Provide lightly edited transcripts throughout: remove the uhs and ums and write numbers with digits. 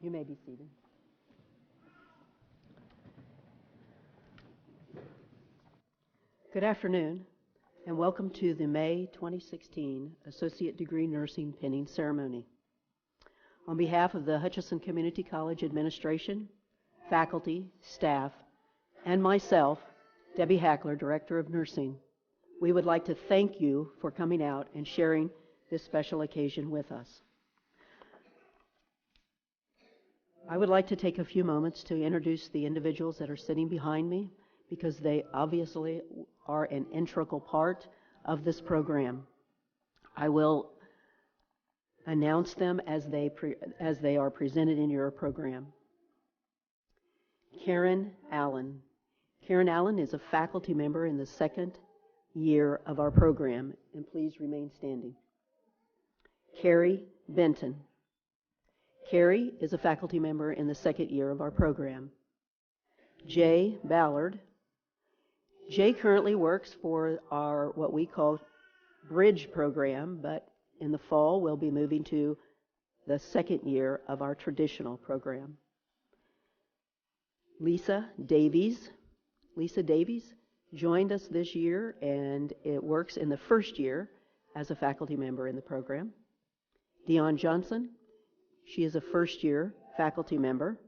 You may be seated. Good afternoon, and welcome to the May 2016 Associate Degree Nursing Pinning Ceremony. On behalf of the Hutchinson Community College Administration, faculty, staff, and myself, Debbie Hackler, Director of Nursing, we would like to thank you for coming out and sharing this special occasion with us. I would like to take a few moments to introduce the individuals that are sitting behind me because they obviously are an integral part of this program. I will announce them as they are presented in your program. Karen Allen. Karen Allen is a faculty member in the second year of our program, and please remain standing. Carrie Benton. Carrie is a faculty member in the second year of our program. Jay Ballard. Jay currently works for our what we call Bridge program, but in the fall we'll be moving to the second year of our traditional program. Lisa Davies. Lisa Davies joined us this year and it works in the first year as a faculty member in the program. Dion Johnson. She is a first-year faculty member.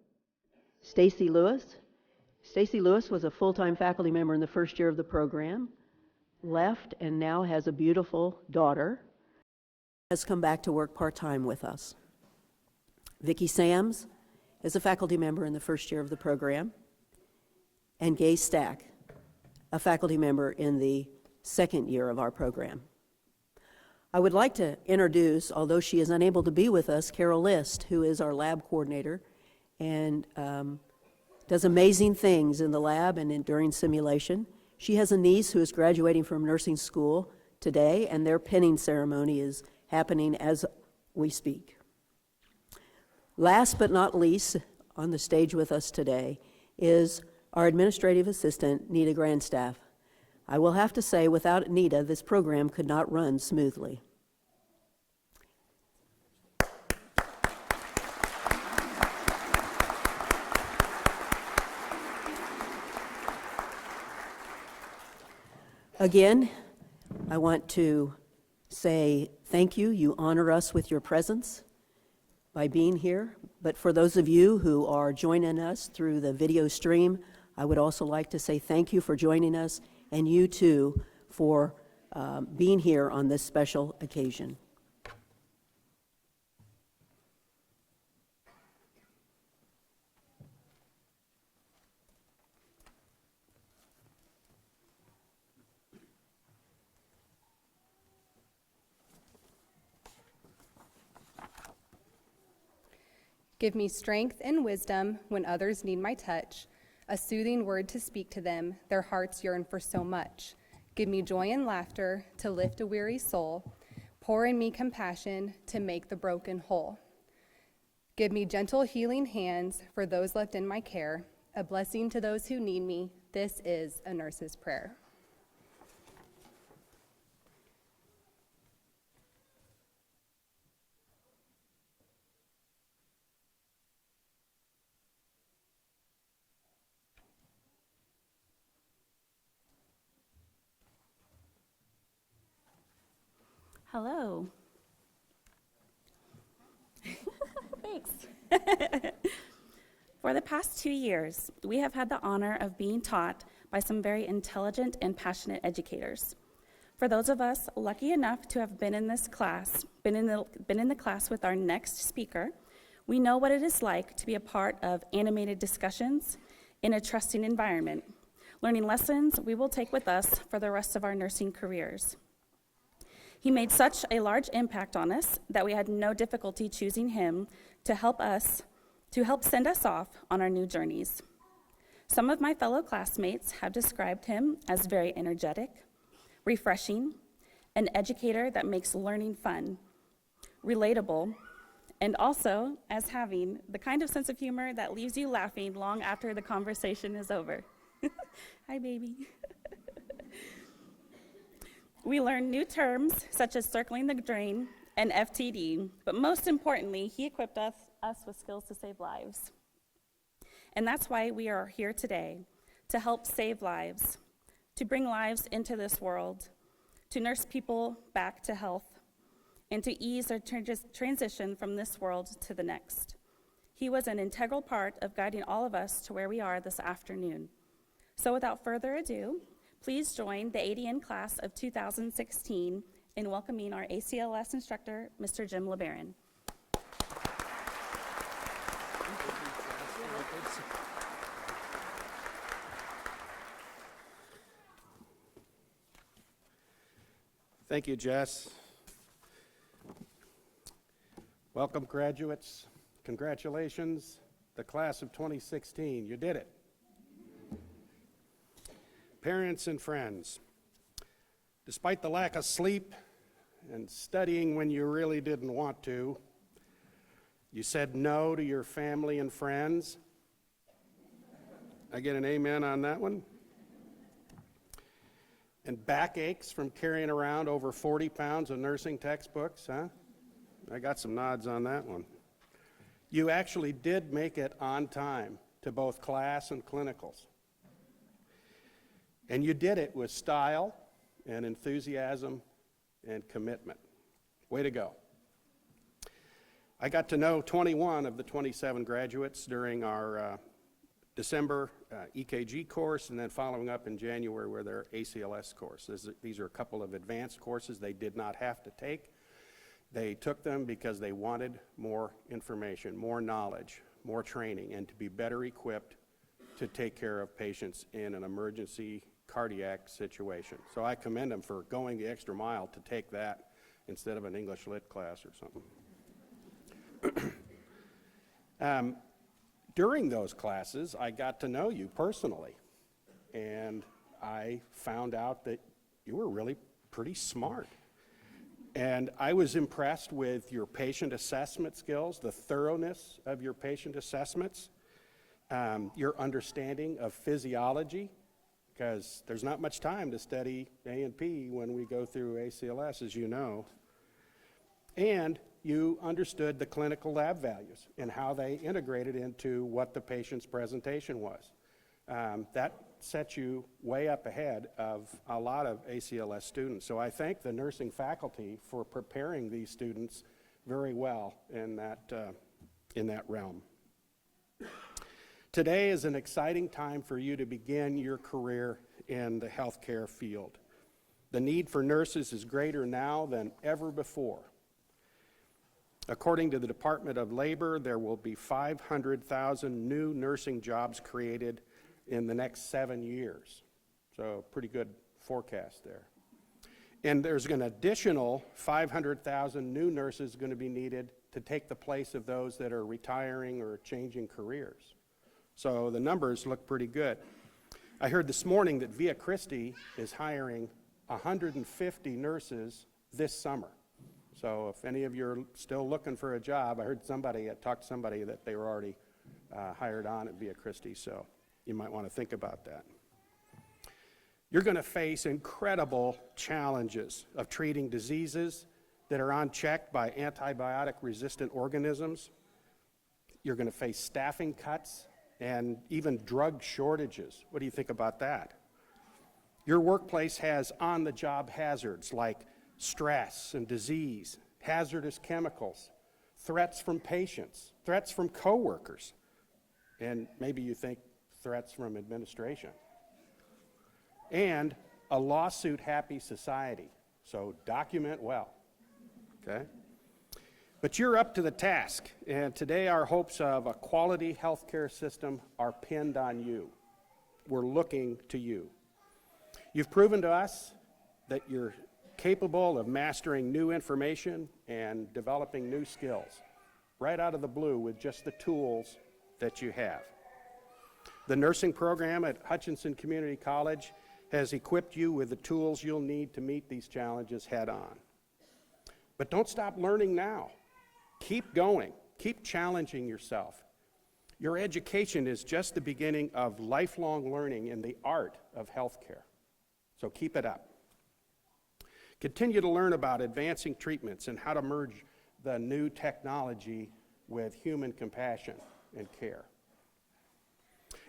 Stacy Lewis. Stacy Lewis was a full-time faculty member in the first year of the program, left and now has a beautiful daughter, has come back to work part-time with us. Vicki Sams is a faculty member in the first year of the program, and Gay Stack, a faculty member in the second year of our program. I would like to introduce, although she is unable to be with us, Carol List, who is our lab coordinator and does amazing things in the lab and during simulation. She has a niece who is graduating from nursing school today, and their pinning ceremony is happening as we speak. Last but not least, on the stage with us today is our administrative assistant, Nita Grandstaff. I will have to say, without Nita, this program could not run smoothly. Again, I want to say thank you. You honor us with your presence by being here. But for those of you who are joining us through the video stream, I would also like to say thank you for joining us, and you too for being here on this special occasion. Give me strength and wisdom when others need my touch, a soothing word to speak to them, their hearts yearn for so much. Give me joy and laughter to lift a weary soul, pour in me compassion to make the broken whole. Give me gentle healing hands for those left in my care, a blessing to those who need me. This is a nurse's prayer. Hello. Thanks. For the past 2 years, we have had the honor of being taught by some very intelligent and passionate educators. For those of us lucky enough to have been in this class, been in the class with our next speaker, we know what it is like to be a part of animated discussions in a trusting environment, learning lessons we will take with us for the rest of our nursing careers. He made such a large impact on us that we had no difficulty choosing him to help send us off on our new journeys. Some of my fellow classmates have described him as very energetic, refreshing, an educator that makes learning fun, relatable, and also as having the kind of sense of humor that leaves you laughing long after the conversation is over. Hi, baby. We learned new terms such as circling the drain and FTD, but most importantly, he equipped us with skills to save lives. And that's why we are here today, to help save lives, to bring lives into this world, to nurse people back to health, and to ease their transition from this world to the next. He was an integral part of guiding all of us to where we are this afternoon. So without further ado, please join the ADN class of 2016 in welcoming our ACLS instructor, Mr. Jim LeBaron. Thank you, Jess. Welcome, graduates. Congratulations, the class of 2016. You did it. Parents and friends, despite the lack of sleep and studying when you really didn't want to, you said no to your family and friends. I get an amen on that one. And backaches from carrying around over 40 pounds of nursing textbooks, huh? I got some nods on that one. You actually did make it on time to both class and clinicals. And you did it with style and enthusiasm and commitment. Way to go. I got to know 21 of the 27 graduates during our December EKG course, and then following up in January with their ACLS course. These are a couple of advanced courses they did not have to take. They took them because they wanted more information, more knowledge, more training, and to be better equipped to take care of patients in an emergency cardiac situation. So I commend them for going the extra mile to take that instead of an English Lit class or something. During those classes, I got to know you personally, and I found out that you were really pretty smart. And I was impressed with your patient assessment skills, the thoroughness of your patient assessments, your understanding of physiology, because there's not much time to study A&P when we go through ACLS, as you know. And you understood the clinical lab values and how they integrated into what the patient's presentation was. That set you way up ahead of a lot of ACLS students. So I thank the nursing faculty for preparing these students very well in that realm. Today is an exciting time for you to begin your career in the healthcare field. The need for nurses is greater now than ever before. According to the Department of Labor, there will be 500,000 new nursing jobs created in the next 7 years. So pretty good forecast there. And there's an additional 500,000 new nurses going to be needed to take the place of those that are retiring or changing careers. So the numbers look pretty good. I heard this morning that Via Christi is hiring 150 nurses this summer. So if any of you are still looking for a job, I heard somebody, I talked to somebody that they were already hired on at Via Christi, so you might want to think about that. You're going to face incredible challenges of treating diseases that are unchecked by antibiotic-resistant organisms. You're going to face staffing cuts and even drug shortages. What do you think about that? Your workplace has on-the-job hazards like stress and disease, hazardous chemicals, threats from patients, threats from coworkers, and maybe you think threats from administration. And a lawsuit-happy society, so document well, okay? But you're up to the task, and today our hopes of a quality healthcare system are pinned on you. We're looking to you. You've proven to us that you're capable of mastering new information and developing new skills right out of the blue with just the tools that you have. The nursing program at Hutchinson Community College has equipped you with the tools you'll need to meet these challenges head on. But don't stop learning now. Keep going. Keep challenging yourself. Your education is just the beginning of lifelong learning in the art of healthcare. So keep it up. Continue to learn about advancing treatments and how to merge the new technology with human compassion and care.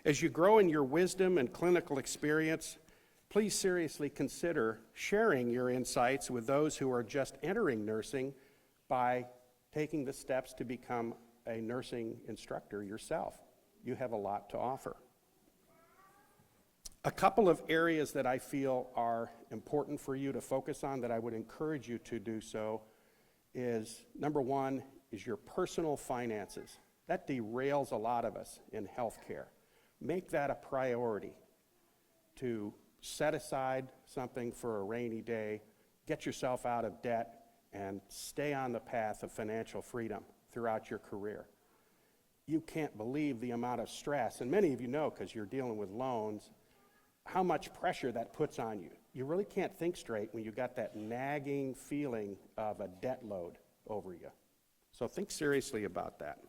As you grow in your wisdom and clinical experience, please seriously consider sharing your insights with those who are just entering nursing by taking the steps to become a nursing instructor yourself. You have a lot to offer. A couple of areas that I feel are important for you to focus on that I would encourage you to do so is, number one, is your personal finances. That derails a lot of us in healthcare. Make that a priority to set aside something for a rainy day, get yourself out of debt, and stay on the path of financial freedom throughout your career. You can't believe the amount of stress, and many of you know because you're dealing with loans, how much pressure that puts on you. You really can't think straight when you got that nagging feeling of a debt load over you. So think seriously about that.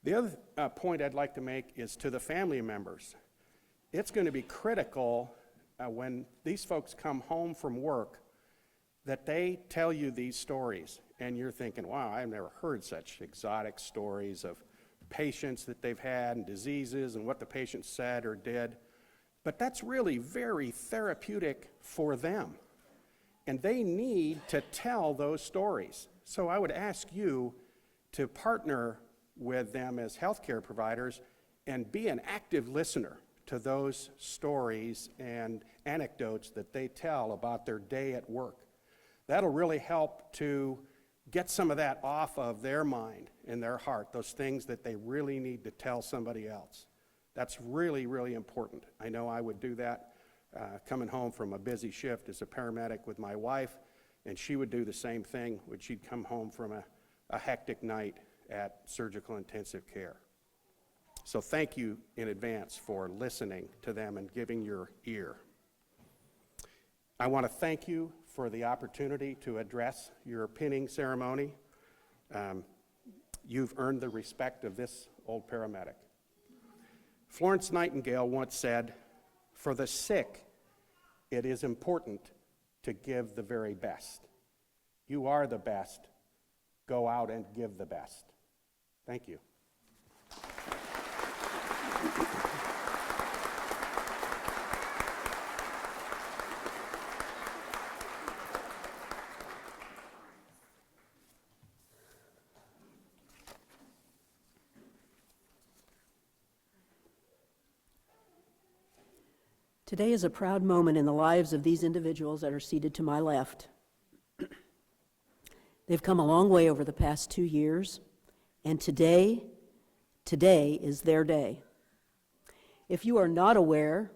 The other point I'd like to make is to the family members. It's going to be critical when these folks come home from work that they tell you these stories, and you're thinking, wow, I've never heard such exotic stories of patients that they've had and diseases and what the patient said or did. But that's really very therapeutic for them, and they need to tell those stories. So I would ask you to partner with them as healthcare providers and be an active listener to those stories and anecdotes that they tell about their day at work. That'll really help to get some of that off of their mind and their heart, those things that they really need to tell somebody else. That's really, really important. I know I would do that coming home from a busy shift as a paramedic with my wife, and she would do the same thing when she'd come home from a hectic night at surgical intensive care. So thank you in advance for listening to them and giving your ear. I want to thank you for the opportunity to address your pinning ceremony. You've earned the respect of this old paramedic. Florence Nightingale once said, "For the sick, it is important to give the very best. You are the best. Go out and give the best." Thank you. Today is a proud moment in the lives of these individuals that are seated to my left. They've come a long way over the past 2 years, and today is their day. If you are not aware,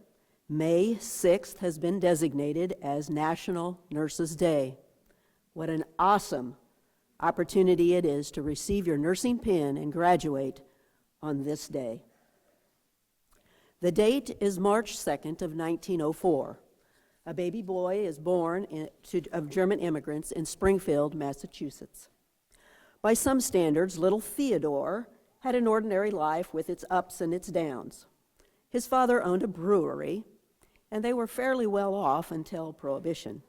May 6th has been designated as National Nurses Day. What an awesome opportunity it is to receive your nursing pin and graduate on this day. The date is March 2nd of 1904. A baby boy is born of German immigrants in Springfield, Massachusetts. By some standards, little Theodore had an ordinary life with its ups and its downs. His father owned a brewery, and they were fairly well off until Prohibition.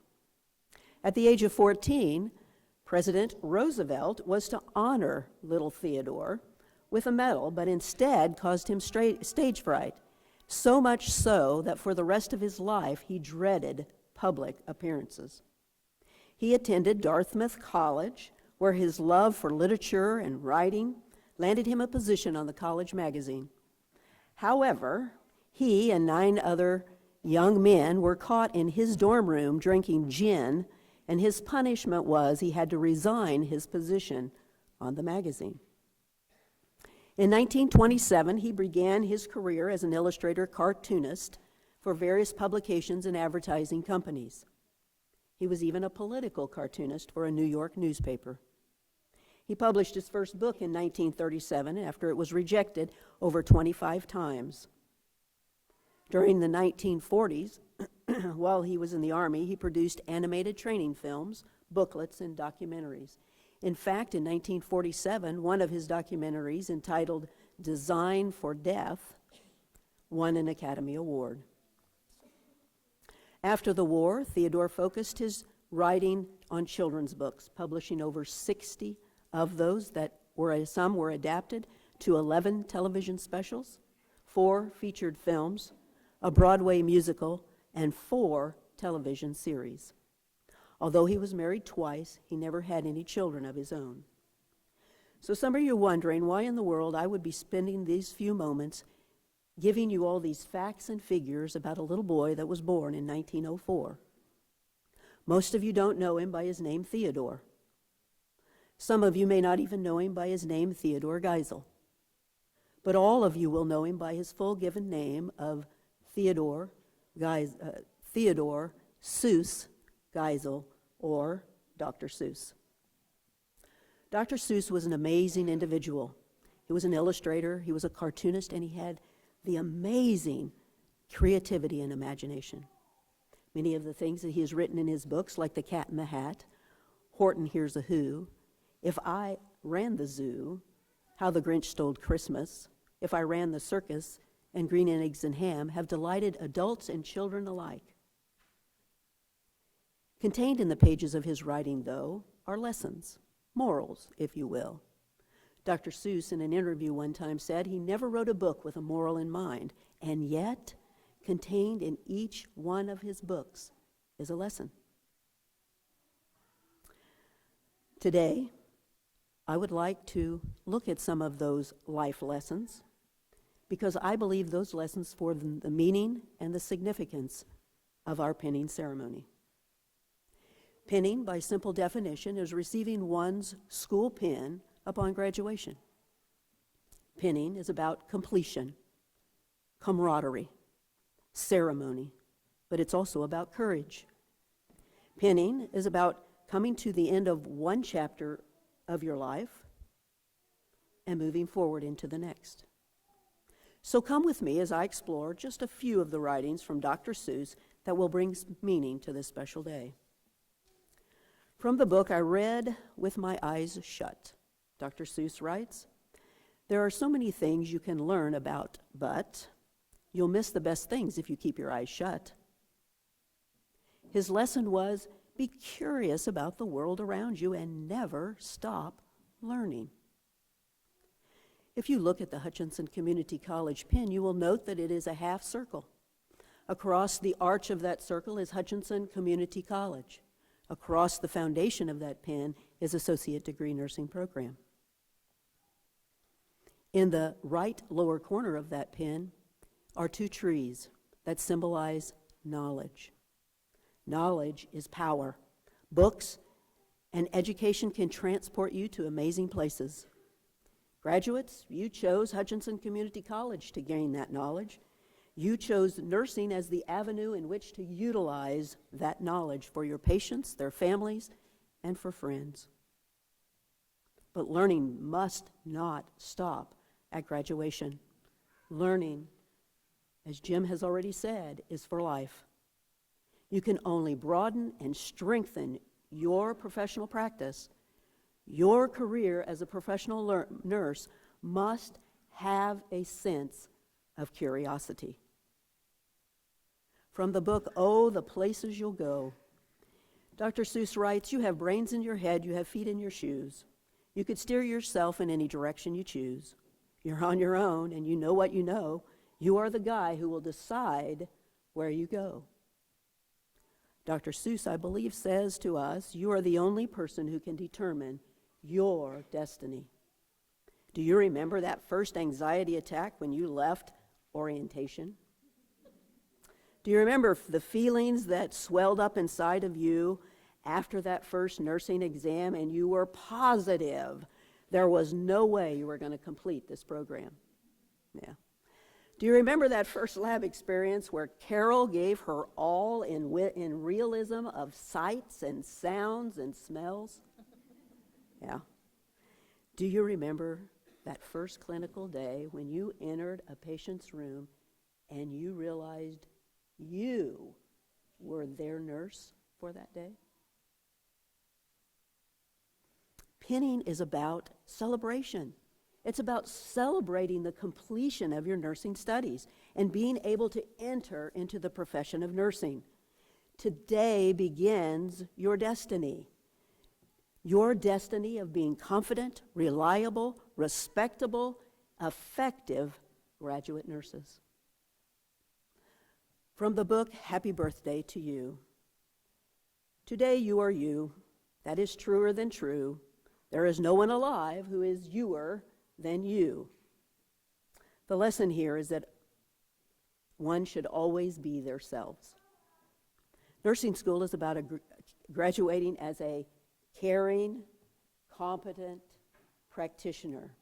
At the age of 14, President Roosevelt was to honor little Theodore with a medal, but instead caused him stage fright. So much so that for the rest of his life, he dreaded public appearances. He attended Dartmouth College, where his love for literature and writing landed him a position on the college magazine. However, he and 9 other young men were caught in his dorm room drinking gin, and his punishment was he had to resign his position on the magazine. In 1927, he began his career as an illustrator cartoonist for various publications and advertising companies. He was even a political cartoonist for a New York newspaper. He published his first book in 1937 after it was rejected over 25 times. During the 1940s, while he was in the Army, he produced animated training films, booklets, and documentaries. In fact, in 1947, one of his documentaries, entitled Design for Death, won an Academy Award. After the war, Theodore focused his writing on children's books, publishing over 60 of those that some were adapted to 11 television specials, 4 featured films, a Broadway musical, and 4 television series. Although he was married twice, he never had any children of his own. So some of you are wondering why in the world I would be spending these few moments giving you all these facts and figures about a little boy that was born in 1904. Most of you don't know him by his name Theodore. Some of you may not even know him by his name Theodore Geisel. But all of you will know him by his full given name of Theodore Seuss Geisel, or Dr. Seuss. Dr. Seuss was an amazing individual. He was an illustrator, he was a cartoonist, and he had the amazing creativity and imagination. Many of the things that he has written in his books, like The Cat in the Hat, Horton Hears a Who, If I Ran the Zoo, How the Grinch Stole Christmas, If I Ran the Circus, and Green Eggs and Ham, have delighted adults and children alike. Contained in the pages of his writing, though, are lessons, morals, if you will. Dr. Seuss, in an interview one time, said he never wrote a book with a moral in mind, and yet, contained in each one of his books is a lesson. Today, I would like to look at some of those life lessons, because I believe those lessons form the meaning and the significance of our pinning ceremony. Pinning, by simple definition, is receiving one's school pin upon graduation. Pinning is about completion, camaraderie, ceremony, but it's also about courage. Pinning is about coming to the end of one chapter of your life and moving forward into the next. So come with me as I explore just a few of the writings from Dr. Seuss that will bring meaning to this special day. From the book I read with my eyes shut, Dr. Seuss writes, "There are so many things you can learn about, but you'll miss the best things if you keep your eyes shut." His lesson was, be curious about the world around you and never stop learning. If you look at the Hutchinson Community College pin, you will note that it is a half circle. Across the arch of that circle is Hutchinson Community College. Across the foundation of that pin is Associate Degree Nursing Program. In the right lower corner of that pin are 2 trees that symbolize knowledge. Knowledge is power. Books and education can transport you to amazing places. Graduates, you chose Hutchinson Community College to gain that knowledge. You chose nursing as the avenue in which to utilize that knowledge for your patients, their families, and for friends. But learning must not stop at graduation. Learning, as Jim has already said, is for life. You can only broaden and strengthen your professional practice. Your career as a professional nurse must have a sense of curiosity. From the book, Oh, the Places You'll Go, Dr. Seuss writes, "You have brains in your head, you have feet in your shoes. You could steer yourself in any direction you choose. You're on your own, and you know what you know. You are the guy who will decide where you go." Dr. Seuss, I believe, says to us, you are the only person who can determine your destiny. Do you remember that first anxiety attack when you left orientation? Do you remember the feelings that swelled up inside of you after that first nursing exam and you were positive there was no way you were going to complete this program? Yeah. Do you remember that first lab experience where Carol gave her all in realism of sights and sounds and smells? Yeah. Do you remember that first clinical day when you entered a patient's room and you realized you were their nurse for that day? Pinning is about celebration. It's about celebrating the completion of your nursing studies and being able to enter into the profession of nursing. Today begins your destiny. your destiny of being confident, reliable, respectable, effective graduate nurses. From the book, Happy Birthday to You. Today you are you. That is truer than true. There is no one alive who is youer than you. The lesson here is that one should always be themselves. Nursing school is about graduating as a caring, competent practitioner.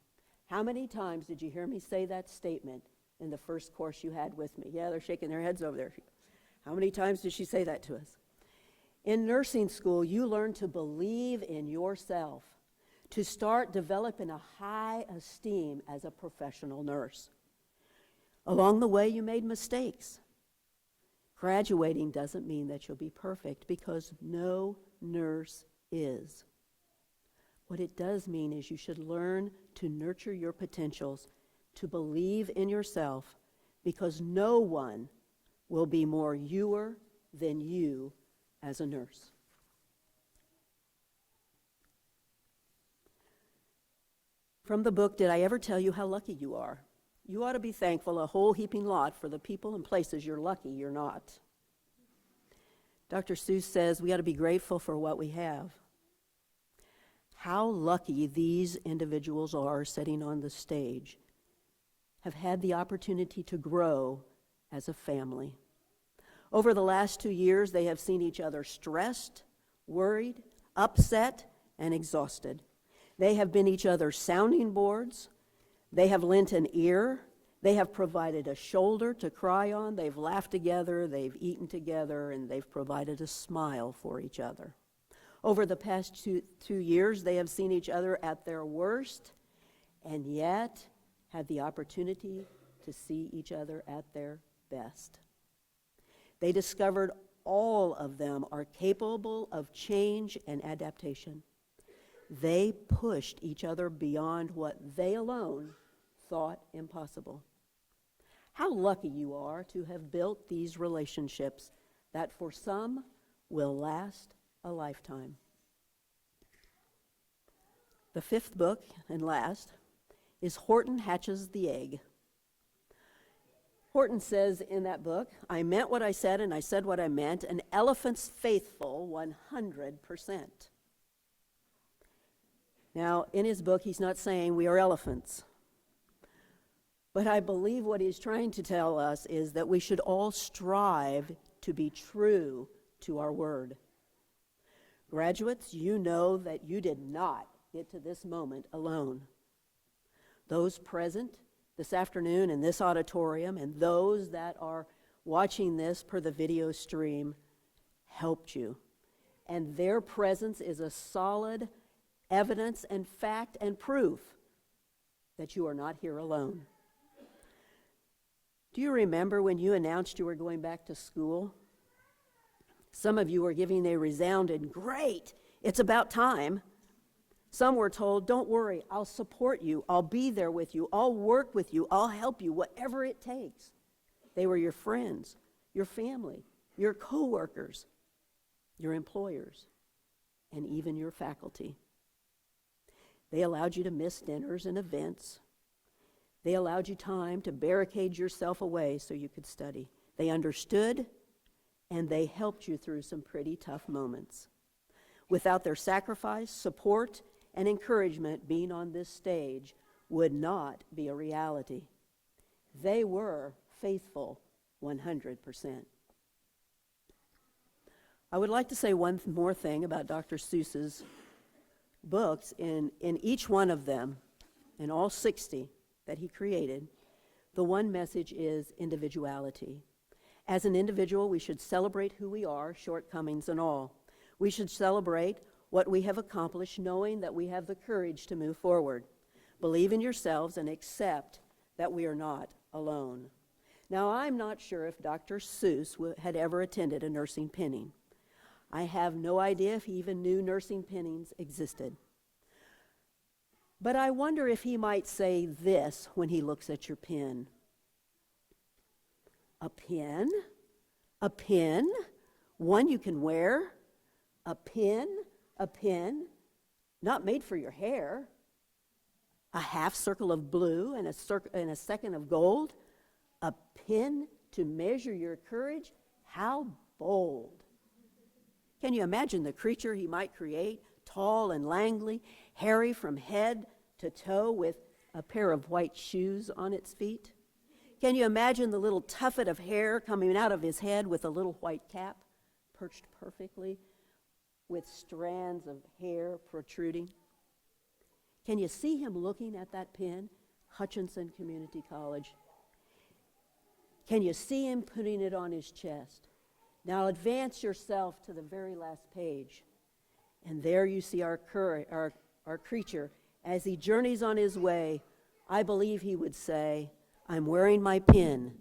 How many times did you hear me say that statement in the first course you had with me? Yeah, they're shaking their heads over there. How many times did she say that to us? In nursing school, you learn to believe in yourself, to start developing a high esteem as a professional nurse. Along the way, you made mistakes. Graduating doesn't mean that you'll be perfect, because no nurse is. What it does mean is you should learn to nurture your potentials, to believe in yourself, because no one will be more youer than you as a nurse. From the book, Did I Ever Tell You How Lucky You Are? You ought to be thankful a whole heaping lot for the people and places you're lucky you're not. Dr. Seuss says we ought to be grateful for what we have. How lucky these individuals are sitting on the stage, have had the opportunity to grow as a family. Over the last 2 years, they have seen each other stressed, worried, upset, and exhausted. They have been each other's sounding boards. They have lent an ear. They have provided a shoulder to cry on. They've laughed together. They've eaten together, and they've provided a smile for each other. Over the past two years, they have seen each other at their worst, and yet had the opportunity to see each other at their best. They discovered all of them are capable of change and adaptation. They pushed each other beyond what they alone thought impossible. How lucky you are to have built these relationships that for some will last a lifetime. The fifth book, and last, is Horton Hatches the Egg. Horton says in that book, I meant what I said and I said what I meant, an elephant's faithful 100%. Now, in his book, he's not saying we are elephants. But I believe what he's trying to tell us is that we should all strive to be true to our word. Graduates, you know that you did not get to this moment alone. Those present this afternoon in this auditorium and those that are watching this per the video stream helped you. And their presence is a solid evidence and fact and proof that you are not here alone. Do you remember when you announced you were going back to school? Some of you were giving a resounding, great, it's about time. Some were told, don't worry, I'll support you, I'll be there with you, I'll work with you, I'll help you, whatever it takes. They were your friends, your family, your coworkers, your employers, and even your faculty. They allowed you to miss dinners and events. They allowed you time to barricade yourself away so you could study. They understood, and they helped you through some pretty tough moments. Without their sacrifice, support, and encouragement, being on this stage would not be a reality. They were faithful 100%. I would like to say one more thing about Dr. Seuss's books. In each one of them, in all 60 that he created, the one message is individuality. As an individual, we should celebrate who we are, shortcomings and all. We should celebrate what we have accomplished, knowing that we have the courage to move forward. Believe in yourselves and accept that we are not alone. Now, I'm not sure if Dr. Seuss had ever attended a nursing pinning. I have no idea if he even knew nursing pinnings existed. But I wonder if he might say this when he looks at your pin. A pin? A pin? One you can wear? A pin? A pin? not made for your hair. A half circle of blue and a second of gold. A pin to measure your courage. How bold. Can you imagine the creature he might create? Tall and lanky, hairy from head to toe with a pair of white shoes on its feet? Can you imagine the little tuffet of hair coming out of his head with a little white cap perched perfectly with strands of hair protruding? Can you see him looking at that pin, Hutchinson Community College? Can you see him putting it on his chest? Now advance yourself to the very last page. And there you see our creature. As he journeys on his way, I believe he would say, I'm wearing my pin,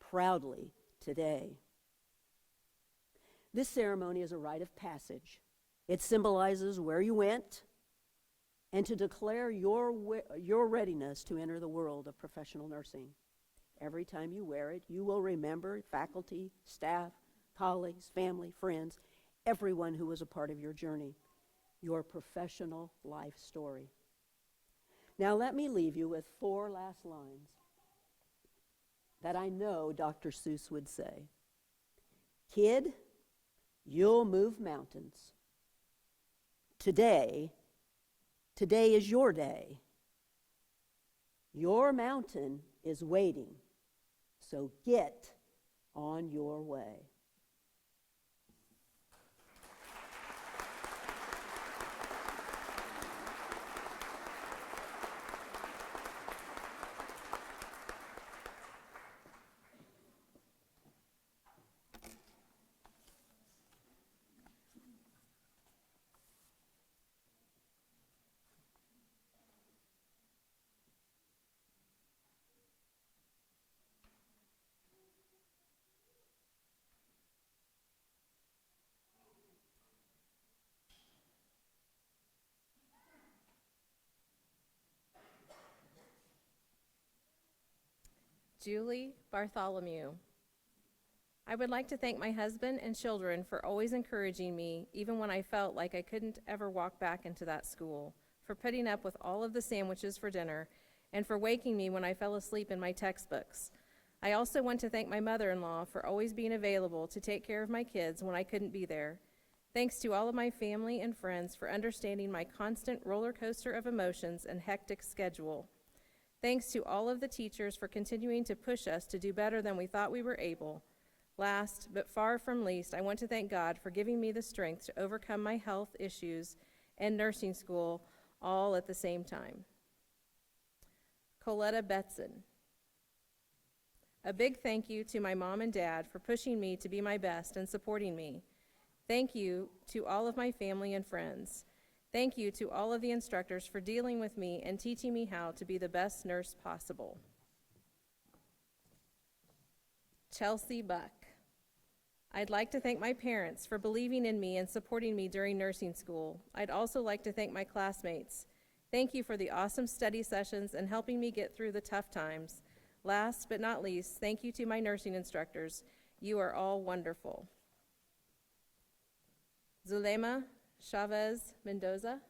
proudly today. This ceremony is a rite of passage. It symbolizes where you went and to declare your readiness to enter the world of professional nursing. Every time you wear it, you will remember faculty, staff, colleagues, family, friends, everyone who was a part of your journey, your professional life story. Now let me leave you with 4 last lines that I know Dr. Seuss would say. Kid, you'll move mountains. Today is your day. Your mountain is waiting, so get on your way. Julie Bartholomew. I would like to thank my husband and children for always encouraging me, even when I felt like I couldn't ever walk back into that school, for putting up with all of the sandwiches for dinner, and for waking me when I fell asleep in my textbooks. I also want to thank my mother-in-law for always being available to take care of my kids when I couldn't be there. Thanks to all of my family and friends for understanding my constant roller coaster of emotions and hectic schedule. Thanks to all of the teachers for continuing to push us to do better than we thought we were able. Last, but far from least, I want to thank God for giving me the strength to overcome my health issues and nursing school all at the same time. Coletta Betson. A big thank you to my mom and dad for pushing me to be my best and supporting me. Thank you to all of my family and friends. Thank you to all of the instructors for dealing with me and teaching me how to be the best nurse possible. Chelsea Buck. I'd like to thank my parents for believing in me and supporting me during nursing school. I'd also like to thank my classmates. Thank you for the awesome study sessions and helping me get through the tough times. Last but not least, thank you to my nursing instructors. You are all wonderful. Zulema Chavez Mendoza.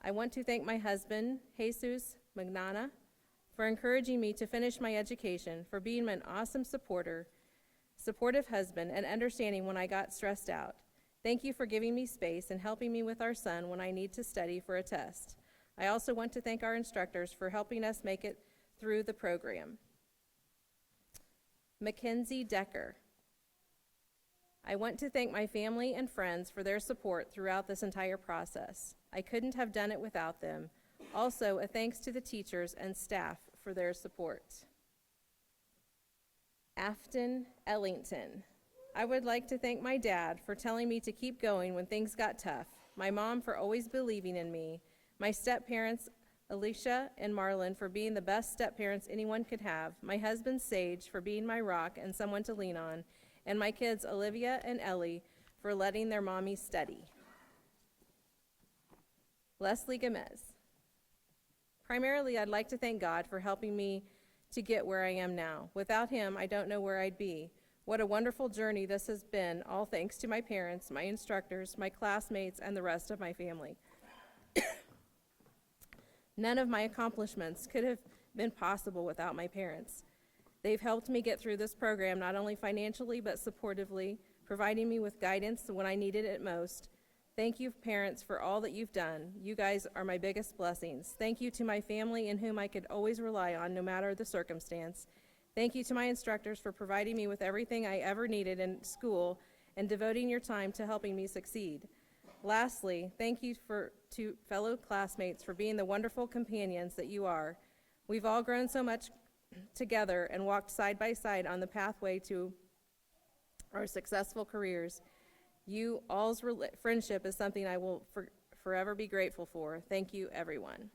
I want to thank my husband, Jesus Magnana, for encouraging me to finish my education, for being an awesome supportive husband, and understanding when I got stressed out. Thank you for giving me space and helping me with our son when I need to study for a test. I also want to thank our instructors for helping us make it through the program. Mackenzie Decker. I want to thank my family and friends for their support throughout this entire process. I couldn't have done it without them. Also, a thanks to the teachers and staff for their support. Afton Ellington. I would like to thank my dad for telling me to keep going when things got tough, my mom for always believing in me, my step-parents Alicia and Marlon for being the best step-parents anyone could have, my husband Sage for being my rock and someone to lean on, and my kids Olivia and Ellie for letting their mommy study. Leslie Gomez. Primarily, I'd like to thank God for helping me to get where I am now. Without him, I don't know where I'd be. What a wonderful journey this has been, all thanks to my parents, my instructors, my classmates, and the rest of my family. None of my accomplishments could have been possible without my parents. They've helped me get through this program not only financially but supportively, providing me with guidance when I needed it most. Thank you, parents, for all that you've done. You guys are my biggest blessings. Thank you to my family in whom I could always rely on no matter the circumstance. Thank you to my instructors for providing me with everything I ever needed in school and devoting your time to helping me succeed. Lastly, thank you to fellow classmates for being the wonderful companions that you are. We've all grown so much together and walked side by side on the pathway to our successful careers. You all's friendship is something I will forever be grateful for. Thank you, everyone.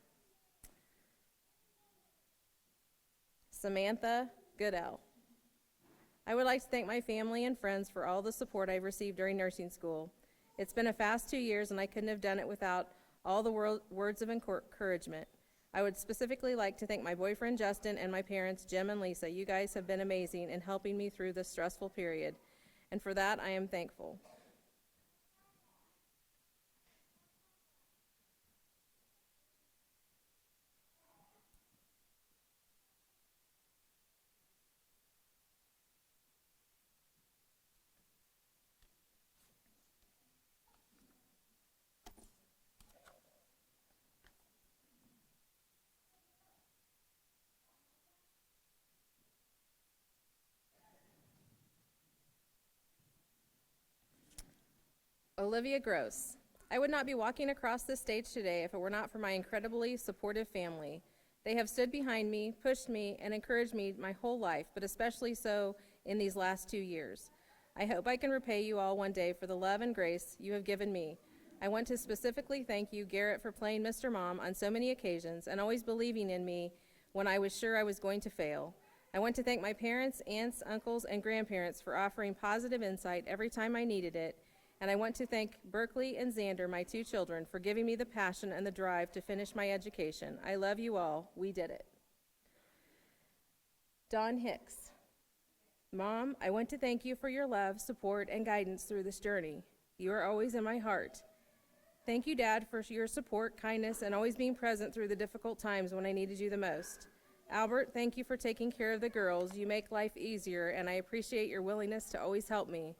Samantha Goodell. I would like to thank my family and friends for all the support I've received during nursing school. It's been a fast 2 years, and I couldn't have done it without all the words of encouragement. I would specifically like to thank my boyfriend, Justin, and my parents, Jim and Lisa. You guys have been amazing in helping me through this stressful period, and for that, I am thankful. Olivia Gross. I would not be walking across this stage today if it were not for my incredibly supportive family. They have stood behind me, pushed me, and encouraged me my whole life, but especially so in these last 2 years. I hope I can repay you all one day for the love and grace you have given me. I want to specifically thank you, Garrett, for playing Mr. Mom on so many occasions and always believing in me when I was sure I was going to fail. I want to thank my parents, aunts, uncles, and grandparents for offering positive insight every time I needed it. And I want to thank Berkeley and Xander, my 2 children, for giving me the passion and the drive to finish my education. I love you all. We did it. Dawn Hicks. Mom, I want to thank you for your love, support, and guidance through this journey. You are always in my heart. Thank you, Dad, for your support, kindness, and always being present through the difficult times when I needed you the most. Albert, thank you for taking care of the girls. You make life easier, and I appreciate your willingness to always help me.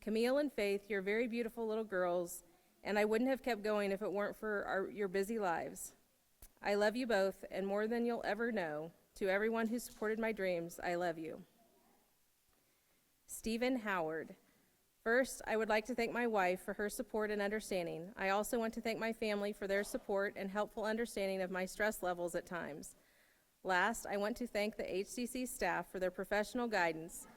Camille and Faith, you're very beautiful little girls, and I wouldn't have kept going if it weren't for your busy lives. I love you both, and more than you'll ever know. To everyone who supported my dreams, I love you. Stephen Howard. First, I would like to thank my wife for her support and understanding. I also want to thank my family for their support and helpful understanding of my stress levels at times. Last, I want to thank the HCC staff for their professional guidance.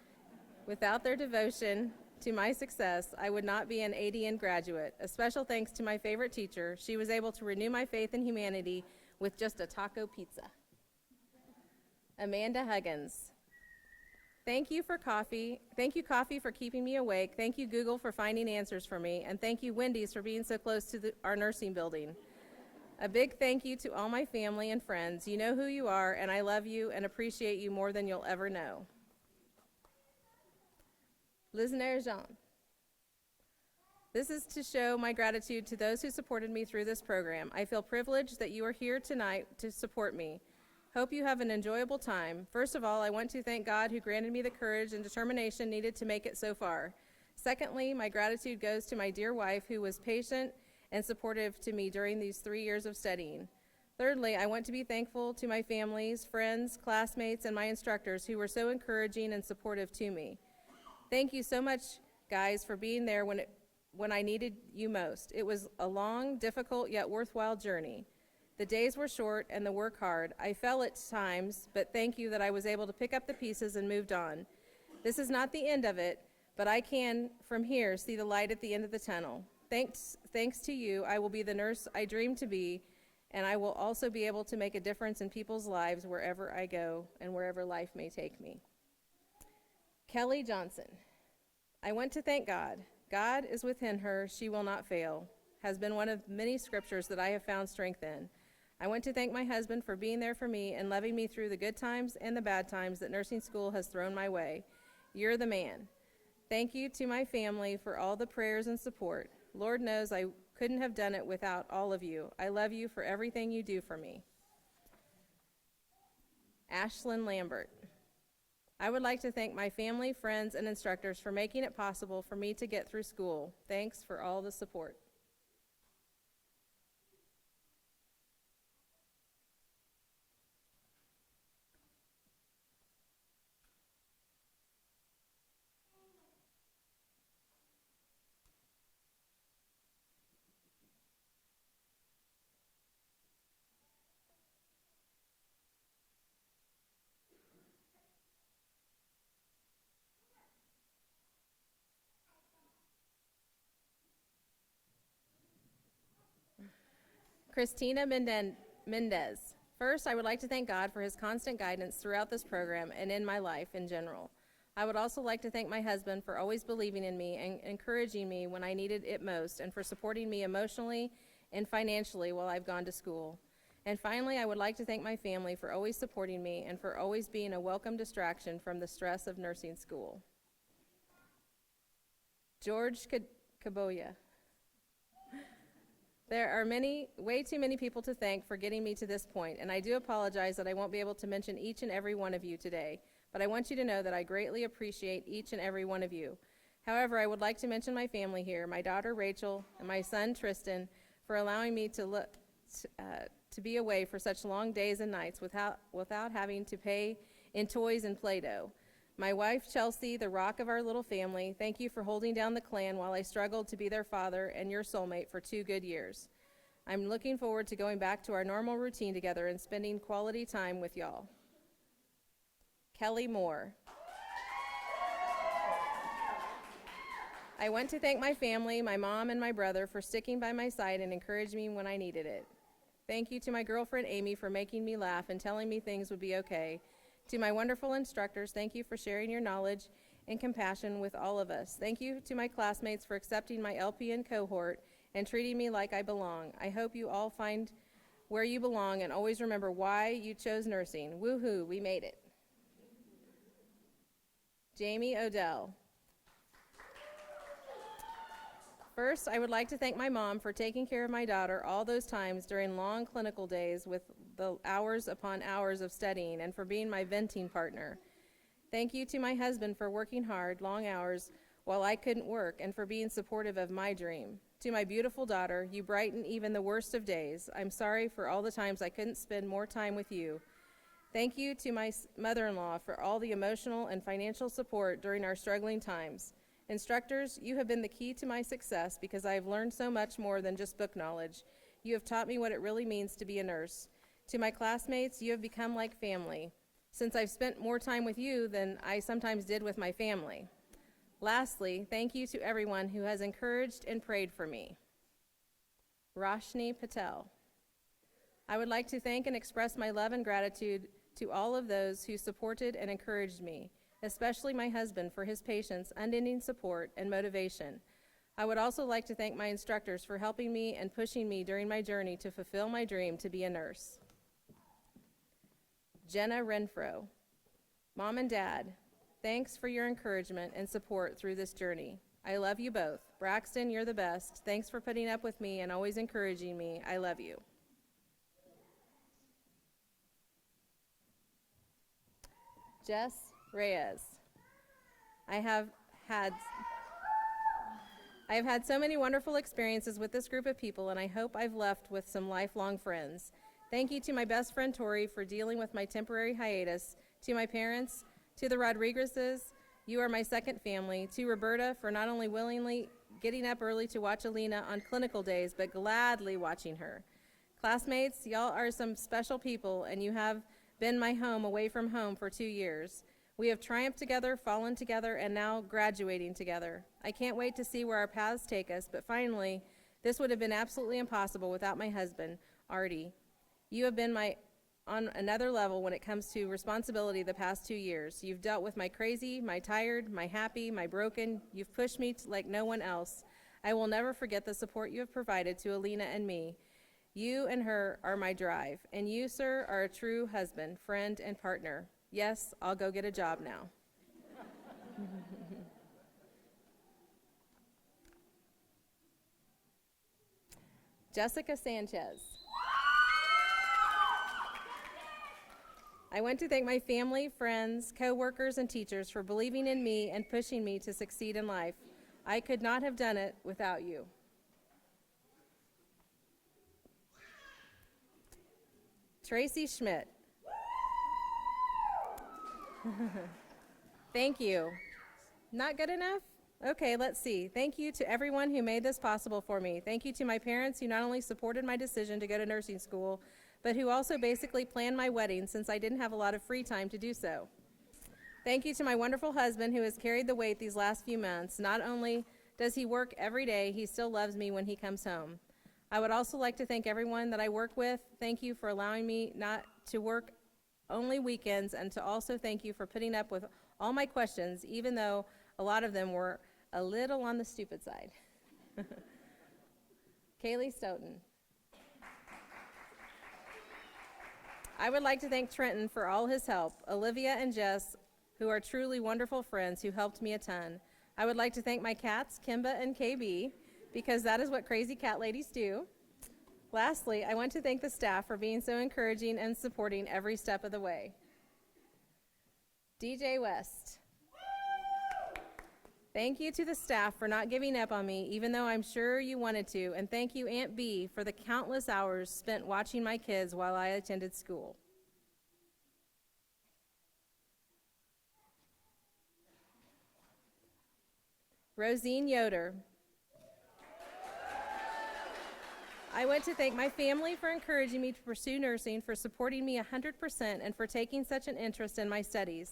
Without their devotion to my success, I would not be an ADN graduate. A special thanks to my favorite teacher. She was able to renew my faith in humanity with just a taco pizza. Amanda Huggins. Thank you, Coffee, for keeping me awake. Thank you, Google, for finding answers for me. And thank you, Wendy's, for being so close to our nursing building. A big thank you to all my family and friends. You know who you are, and I love you and appreciate you more than you'll ever know. Lisner Jean. This is to show my gratitude to those who supported me through this program. I feel privileged that you are here tonight to support me. Hope you have an enjoyable time. First of all, I want to thank God who granted me the courage and determination needed to make it so far. Secondly, my gratitude goes to my dear wife who was patient and supportive to me during these 3 years of studying. Thirdly, I want to be thankful to my families, friends, classmates, and my instructors who were so encouraging and supportive to me. Thank you so much, guys, for being there when I needed you most. It was a long, difficult, yet worthwhile journey. The days were short and the work hard. I fell at times, but thank you that I was able to pick up the pieces and moved on. This is not the end of it, but I can, from here, see the light at the end of the tunnel. Thanks to you, I will be the nurse I dreamed to be, and I will also be able to make a difference in people's lives wherever I go and wherever life may take me. Kelly Johnson. I want to thank God. God is within her, she will not fail, has been one of many scriptures that I have found strength in. I want to thank my husband for being there for me and loving me through the good times and the bad times that nursing school has thrown my way. You're the man. Thank you to my family for all the prayers and support. Lord knows I couldn't have done it without all of you. I love you for everything you do for me. Ashlyn Lambert. I would like to thank my family, friends, and instructors for making it possible for me to get through school. Thanks for all the support. Christina Mendez. First, I would like to thank God for his constant guidance throughout this program and in my life in general. I would also like to thank my husband for always believing in me and encouraging me when I needed it most, and for supporting me emotionally and financially while I've gone to school. And finally, I would like to thank my family for always supporting me and for always being a welcome distraction from the stress of nursing school. George Kaboya. There are way too many people to thank for getting me to this point, and I do apologize that I won't be able to mention each and every one of you today, but I want you to know that I greatly appreciate each and every one of you. However, I would like to mention my family here, my daughter Rachel and my son Tristan, for allowing me to be away for such long days and nights without having to pay in toys and Play-Doh. My wife, Chelsea, the rock of our little family, thank you for holding down the clan while I struggled to be their father and your soulmate for 2 good years. I'm looking forward to going back to our normal routine together and spending quality time with y'all. Kelly Moore. I want to thank my family, my mom and my brother for sticking by my side and encouraging me when I needed it. Thank you to my girlfriend Amy for making me laugh and telling me things would be okay. To my wonderful instructors, thank you for sharing your knowledge and compassion with all of us. Thank you to my classmates for accepting my LPN cohort and treating me like I belong. I hope you all find where you belong and always remember why you chose nursing. Woohoo, we made it. Jamie Odell. First, I would like to thank my mom for taking care of my daughter all those times during long clinical days with the hours upon hours of studying, and for being my venting partner. Thank you to my husband for working hard, long hours, while I couldn't work, and for being supportive of my dream. To my beautiful daughter, you brighten even the worst of days. I'm sorry for all the times I couldn't spend more time with you. Thank you to my mother-in-law for all the emotional and financial support during our struggling times. Instructors, you have been the key to my success because I have learned so much more than just book knowledge. You have taught me what it really means to be a nurse. To my classmates, you have become like family, since I've spent more time with you than I sometimes did with my family. Lastly, thank you to everyone who has encouraged and prayed for me. Roshni Patel. I would like to thank and express my love and gratitude to all of those who supported and encouraged me, especially my husband for his patience, unending support, and motivation. I would also like to thank my instructors for helping me and pushing me during my journey to fulfill my dream to be a nurse. Jenna Renfro. Mom and Dad, thanks for your encouragement and support through this journey. I love you both. Braxton, you're the best. Thanks for putting up with me and always encouraging me. I love you. Jess Reyes. I have had so many wonderful experiences with this group of people, and I hope I've left with some lifelong friends. Thank you to my best friend Tori for dealing with my temporary hiatus, to my parents, to the Rodriguezes, you are my second family, to Roberta for not only willingly getting up early to watch Alina on clinical days, but gladly watching her. Classmates, y'all are some special people, and you have been my home away from home for 2 years. We have triumphed together, fallen together, and now graduating together. I can't wait to see where our paths take us, but finally, this would have been absolutely impossible without my husband, Artie. You have been on another level when it comes to responsibility the past 2 years. You've dealt with my crazy, my tired, my happy, my broken. You've pushed me like no one else. I will never forget the support you have provided to Alina and me. You and her are my drive, and you, sir, are a true husband, friend, and partner. Yes, I'll go get a job now. Jessica Sanchez. I want to thank my family, friends, co-workers, and teachers for believing in me and pushing me to succeed in life. I could not have done it without you. Tracy Schmidt. Thank you. Not good enough? Okay, let's see. Thank you to everyone who made this possible for me. Thank you to my parents who not only supported my decision to go to nursing school, but who also basically planned my wedding since I didn't have a lot of free time to do so. Thank you to my wonderful husband who has carried the weight these last few months. Not only does he work every day, he still loves me when he comes home. I would also like to thank everyone that I work with. Thank you for allowing me not to work only weekends, and to also thank you for putting up with all my questions, even though a lot of them were a little on the stupid side. Kaylee Stoughton. I would like to thank Trenton for all his help, Olivia and Jess, who are truly wonderful friends who helped me a ton. I would like to thank my cats, Kimba and KB, because that is what crazy cat ladies do. Lastly, I want to thank the staff for being so encouraging and supporting every step of the way. DJ West. Thank you to the staff for not giving up on me, even though I'm sure you wanted to, and thank you, Aunt B, for the countless hours spent watching my kids while I attended school. Rosine Yoder. I want to thank my family for encouraging me to pursue nursing, for supporting me 100%, and for taking such an interest in my studies.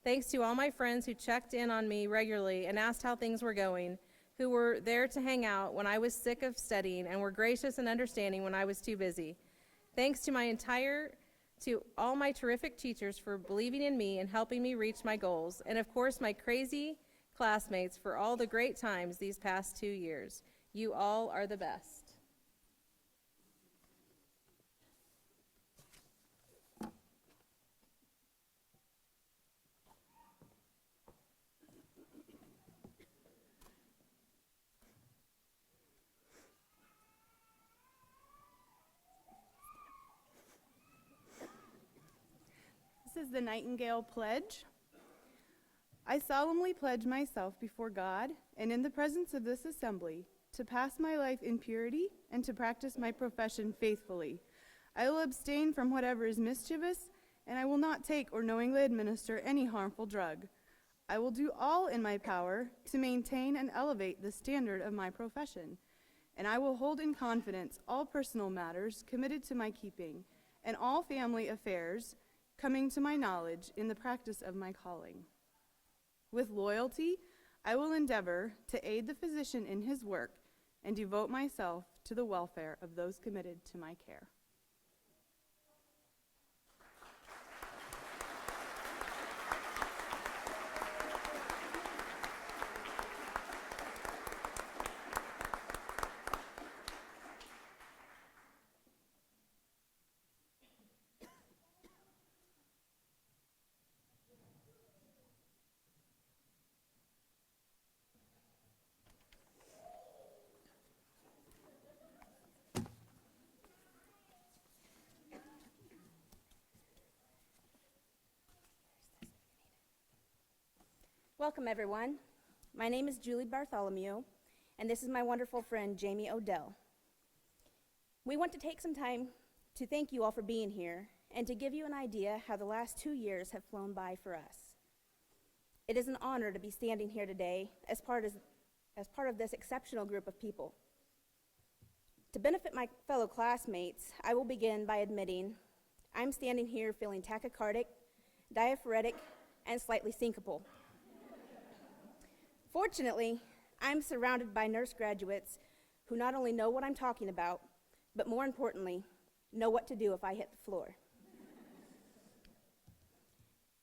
Thanks to all my friends who checked in on me regularly and asked how things were going, who were there to hang out when I was sick of studying and were gracious and understanding when I was too busy. Thanks to all my terrific teachers for believing in me and helping me reach my goals. And of course, my crazy classmates for all the great times these past 2 years. You all are the best. This is the Nightingale Pledge. I solemnly pledge myself before God and in the presence of this assembly to pass my life in purity and to practice my profession faithfully. I will abstain from whatever is mischievous, and I will not take or knowingly administer any harmful drug. I will do all in my power to maintain and elevate the standard of my profession, and I will hold in confidence all personal matters committed to my keeping and all family affairs coming to my knowledge in the practice of my calling. With loyalty, I will endeavor to aid the physician in his work and devote myself to the welfare of those committed to my care. Welcome, everyone. My name is Julie Bartholomew, and this is my wonderful friend, Jamie Odell. We want to take some time to thank you all for being here and to give you an idea how the last 2 years have flown by for us. It is an honor to be standing here today as part of this exceptional group of people. To benefit my fellow classmates, I will begin by admitting I'm standing here feeling tachycardic, diaphoretic, and slightly syncopal. Fortunately, I'm surrounded by nurse graduates who not only know what I'm talking about, but more importantly, know what to do if I hit the floor.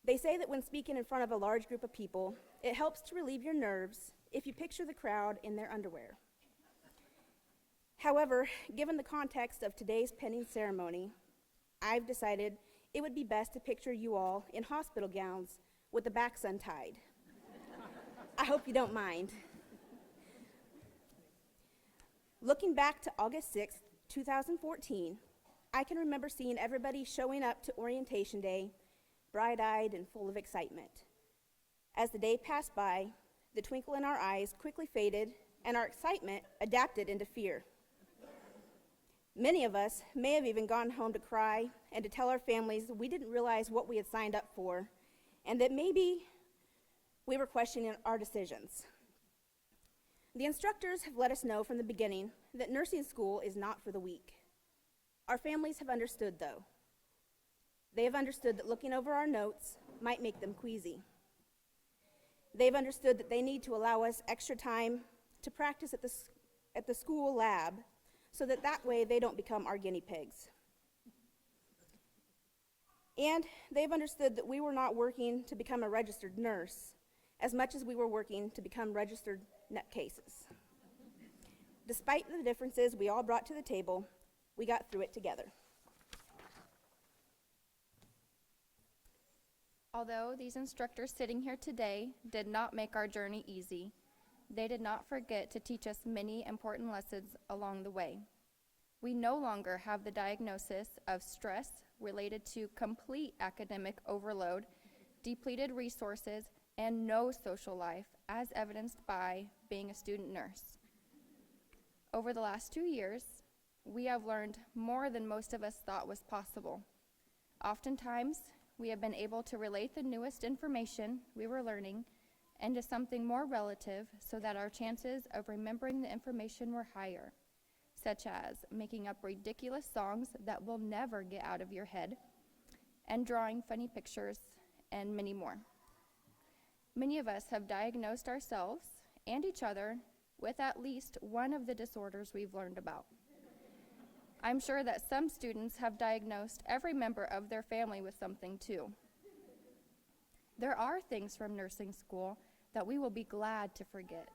They say that when speaking in front of a large group of people, it helps to relieve your nerves if you picture the crowd in their underwear. However, given the context of today's pending ceremony, I've decided it would be best to picture you all in hospital gowns with the backs untied. I hope you don't mind. Looking back to August 6th, 2014, I can remember seeing everybody showing up to orientation day, bright-eyed and full of excitement. As the day passed by, the twinkle in our eyes quickly faded, and our excitement adapted into fear. Many of us may have even gone home to cry and to tell our families we didn't realize what we had signed up for, and that maybe we were questioning our decisions. The instructors have let us know from the beginning that nursing school is not for the weak. Our families have understood, though. They have understood that looking over our notes might make them queasy. They've understood that they need to allow us extra time to practice at the school lab so that way they don't become our guinea pigs. And they've understood that we were not working to become a registered nurse as much as we were working to become registered nutcases. Despite the differences we all brought to the table, we got through it together. Although these instructors sitting here today did not make our journey easy, they did not forget to teach us many important lessons along the way. We no longer have the diagnosis of stress related to complete academic overload, depleted resources, and no social life, as evidenced by being a student nurse. Over the last 2 years, we have learned more than most of us thought was possible. Oftentimes, we have been able to relate the newest information we were learning into something more relative so that our chances of remembering the information were higher, such as making up ridiculous songs that will never get out of your head, and drawing funny pictures, and many more. Many of us have diagnosed ourselves and each other with at least one of the disorders we've learned about. I'm sure that some students have diagnosed every member of their family with something too. There are things from nursing school that we will be glad to forget.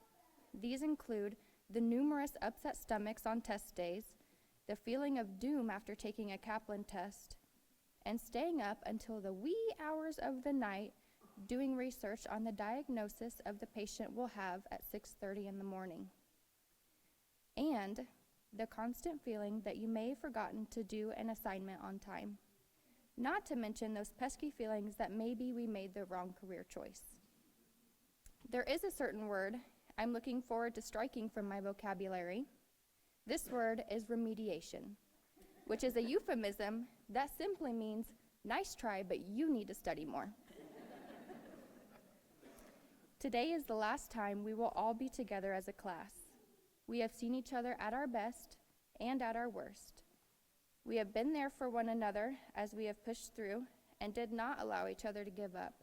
These include the numerous upset stomachs on test days, the feeling of doom after taking a Kaplan test, and staying up until the wee hours of the night doing research on the diagnosis of the patient we'll have at 6:30 in the morning. And the constant feeling that you may have forgotten to do an assignment on time. Not to mention those pesky feelings that maybe we made the wrong career choice. There is a certain word I'm looking forward to striking from my vocabulary. This word is remediation, which is a euphemism that simply means, nice try, but you need to study more. Today is the last time we will all be together as a class. We have seen each other at our best and at our worst. We have been there for one another as we have pushed through and did not allow each other to give up,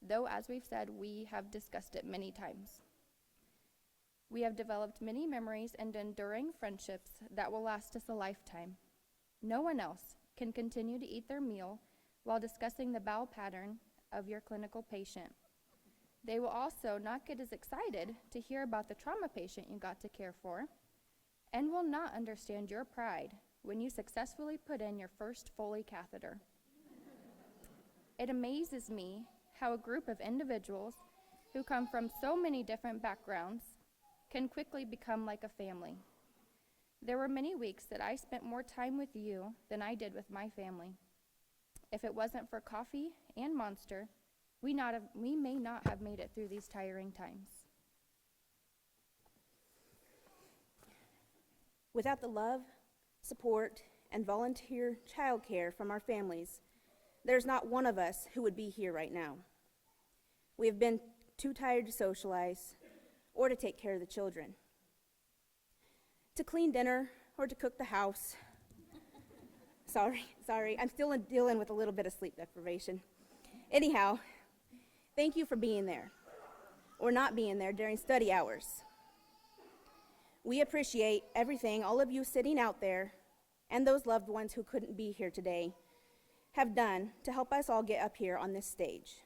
though, as we've said, we have discussed it many times. We have developed many memories and enduring friendships that will last us a lifetime. No one else can continue to eat their meal while discussing the bowel pattern of your clinical patient. They will also not get as excited to hear about the trauma patient you got to care for, and will not understand your pride when you successfully put in your first Foley catheter. It amazes me how a group of individuals who come from so many different backgrounds can quickly become like a family. There were many weeks that I spent more time with you than I did with my family. If it wasn't for coffee and Monster, we may not have made it through these tiring times. Without the love, support, and volunteer childcare from our families, there's not one of us who would be here right now. We have been too tired to socialize or to take care of the children, to clean dinner or to cook the house. Sorry, I'm still dealing with a little bit of sleep deprivation. Anyhow, thank you for being there, or not being there during study hours. We appreciate everything all of you sitting out there and those loved ones who couldn't be here today have done to help us all get up here on this stage.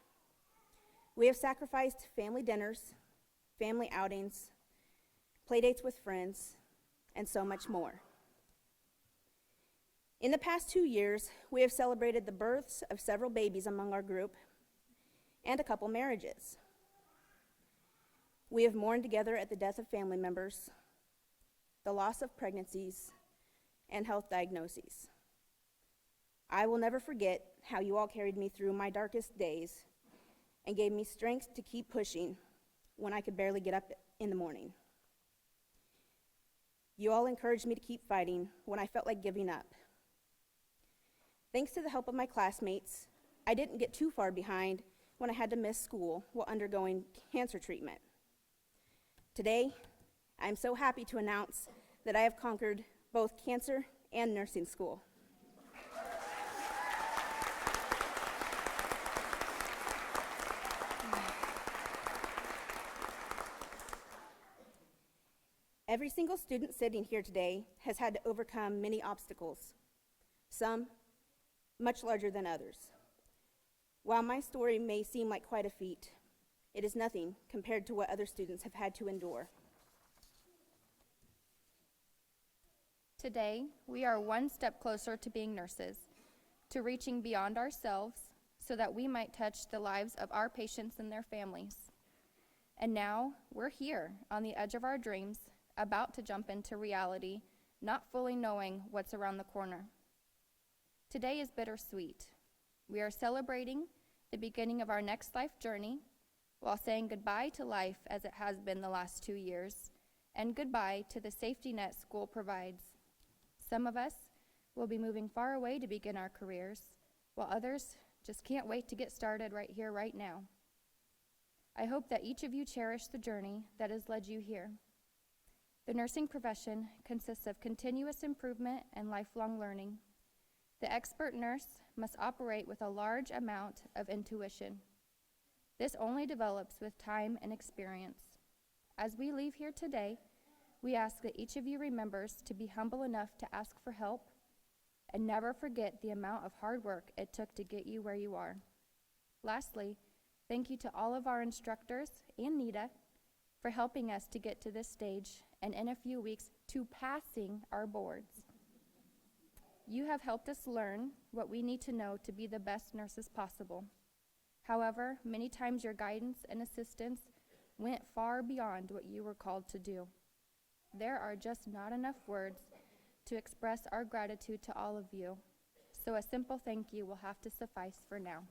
We have sacrificed family dinners, family outings, playdates with friends, and so much more. In the past 2 years, we have celebrated the births of several babies among our group and a couple marriages. We have mourned together at the death of family members, the loss of pregnancies, and health diagnoses. I will never forget how you all carried me through my darkest days and gave me strength to keep pushing when I could barely get up in the morning. You all encouraged me to keep fighting when I felt like giving up. Thanks to the help of my classmates, I didn't get too far behind when I had to miss school while undergoing cancer treatment. Today, I'm so happy to announce that I have conquered both cancer and nursing school. Every single student sitting here today has had to overcome many obstacles, some much larger than others. While my story may seem like quite a feat, it is nothing compared to what other students have had to endure. Today, we are one step closer to being nurses, to reaching beyond ourselves so that we might touch the lives of our patients and their families. And now, we're here on the edge of our dreams, about to jump into reality, not fully knowing what's around the corner. Today is bittersweet. We are celebrating the beginning of our next life journey while saying goodbye to life as it has been the last 2 years and goodbye to the safety net school provides. Some of us will be moving far away to begin our careers, while others just can't wait to get started right here, right now. I hope that each of you cherish the journey that has led you here. The nursing profession consists of continuous improvement and lifelong learning. The expert nurse must operate with a large amount of intuition. This only develops with time and experience. As we leave here today, we ask that each of you remembers to be humble enough to ask for help and never forget the amount of hard work it took to get you where you are. Lastly, thank you to all of our instructors and Nita for helping us to get to this stage and in a few weeks to passing our boards. You have helped us learn what we need to know to be the best nurses possible. However, many times your guidance and assistance went far beyond what you were called to do. There are just not enough words to express our gratitude to all of you, so a simple thank you will have to suffice for now.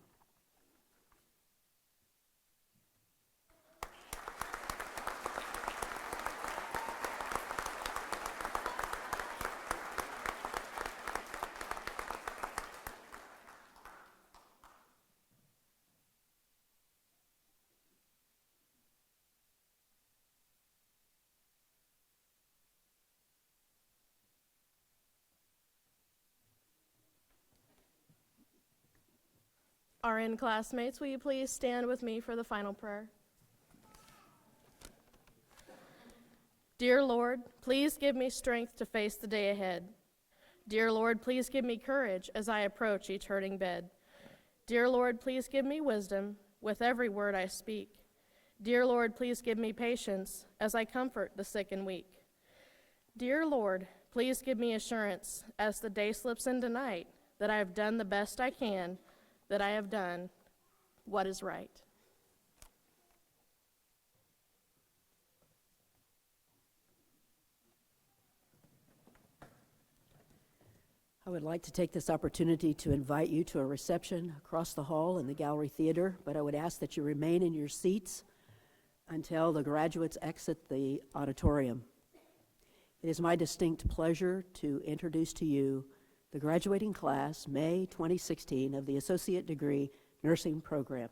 RN classmates, will you please stand with me for the final prayer? Dear Lord, please give me strength to face the day ahead. Dear Lord, please give me courage as I approach each hurting bed. Dear Lord, please give me wisdom with every word I speak. Dear Lord, please give me patience as I comfort the sick and weak. Dear Lord, please give me assurance as the day slips into night that I have done the best I can, that I have done what is right. I would like to take this opportunity to invite you to a reception across the hall in the Gallery Theater, but I would ask that you remain in your seats until the graduates exit the auditorium. It is my distinct pleasure to introduce to you the graduating class, May 2016, of the Associate Degree Nursing Program.